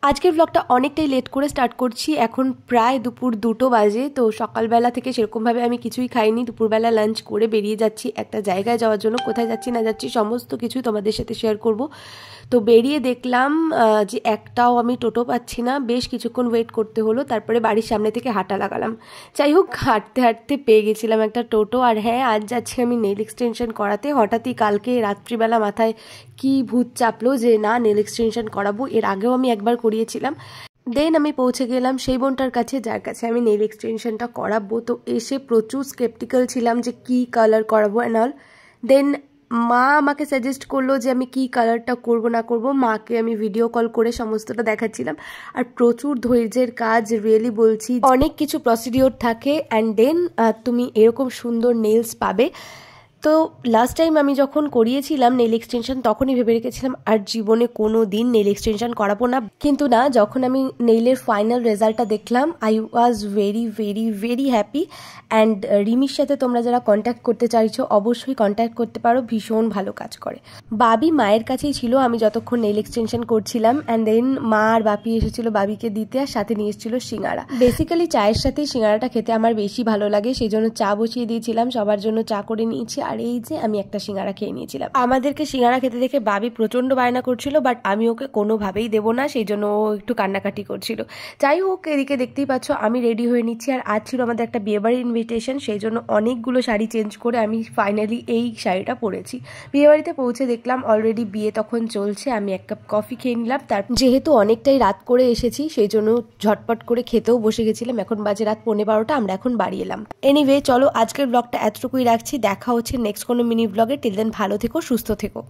আজকের ব্লগটা অনেকটাই লেট করে স্টার্ট করছি। এখন প্রায় দুপুর 2টো বাজে। তো সকালবেলা থেকে সেরকমভাবে আমি কিছুই খাইনি। দুপুরবেলা লাঞ্চ করে বেরিয়ে যাচ্ছি একটা জায়গায় যাওয়ার জন্য। কোথায় যাচ্ছি না যাচ্ছি সমস্ত কিছুই তোমাদের সাথে শেয়ার করব। তো বেরিয়ে দেখলাম যে একটাও আমি টোটো পাচ্ছি না। বেশ কিছুক্ষণ ওয়েট করতে হলো, তারপরে বাড়ির সামনে থেকে হাঁটা লাগালাম। যাই হোক, হাঁটতে হাঁটতে পেয়ে গেছিলাম একটা টোটো। আর হ্যাঁ, আজ যাচ্ছি আমি নেল এক্সটেনশন করাতে। হঠাৎই কালকে রাত্রিবেলা মাথায় কি ভূত চাপলো যে না, নেল এক্সটেনশন করাবো। এর আগেও আমি একবার করিয়েছিলাম। দেন আমি পৌঁছে গেলাম সেই বোনটার কাছে যার কাছে আমি নেল এক্সটেনশনটা করাবো। তো এসে প্রচুর স্কেপটিক্যাল ছিলাম যে কি কালার করাবো অ্যান্ড অল। দেন মা আমাকে সাজেস্ট করলো যে আমি কি কালারটা করব না করব। মাকে আমি ভিডিও কল করে সমস্তটা দেখাচ্ছিলাম। আর প্রচুর ধৈর্যের কাজ, রিয়েলি বলছি। অনেক কিছু প্রসিডিওর থাকে অ্যান্ড দেন তুমি এরকম সুন্দর নেলস পাবে। তো লাস্ট টাইম আমি যখন করিয়েছিলাম নেল এক্সটেনশন, তখনই ভেবে রেখেছিলাম আর জীবনে কোনো দিন নেল এক্সটেনশন করাবো না। কিন্তু না, যখন আমি নেইলের ফাইনাল রেজাল্টটা দেখলাম, I was very very very happy. And রিমির সাথে তোমরা যারা কন্ট্যাক্ট করতে চাইছো অবশ্যই কন্ট্যাক্ট করতে পারো, ভীষণ ভালো কাজ করে। বাবি মায়ের কাছেই ছিল আমি যতক্ষণ নেল এক্সটেনশন করছিলাম। অ্যান্ড দেন মা আর বাপি এসেছিল বাবিকে দিতে, আর সাথে নিয়ে এসেছিল সিঙ্গারা। বেসিক্যালি চায়ের সাথেই সিঙ্গারাটা খেতে আমার বেশি ভালো লাগে, সেই জন্য চা বসিয়ে দিয়েছিলাম, সবার জন্য চা করে নিয়েছি। আর এই যে আমি একটা সিঙ্গারা খেয়ে নিয়েছিলাম। আমাদেরকে সিঙ্গারা খেতে দেখে বাবি প্রচন্ড বায়না করছিল, বাট আমি ওকে কোনোভাবেই দেবো না, সেই জন্য ও একটু কান্নাকাটি করছিল। যাই হোক, এদিকে দেখতেই পাচ্ছ আমি রেডি হয়ে নিচ্ছি। আর আজ ছিল আমাদের একটা বিয়েবাড়ির ইনভিটেশন, সেই জন্য অনেকগুলো শাড়ি চেঞ্জ করে আমি ফাইনালি এই শাড়িটা পরেছি। বিয়েবাড়িতে পৌঁছে দেখলাম অলরেডি বিয়ে তখন চলছে। আমি এক কাপ কফি খেয়ে নিলাম। তার যেহেতু অনেকটাই রাত করে এসেছি, সেই জন্য ঝটপট করে খেতেও বসে গেছিলাম। এখন বাজে রাত 11:15। আমরা এখন বাড়ি এলাম। এনিওয়ে, চলো আজকের ব্লগটা এতটুকুই রাখছি। দেখা হচ্ছে নেক্সট কোনো মিনি ব্লগে। টিল দেন ভালো থেকো, সুস্থ থেকো।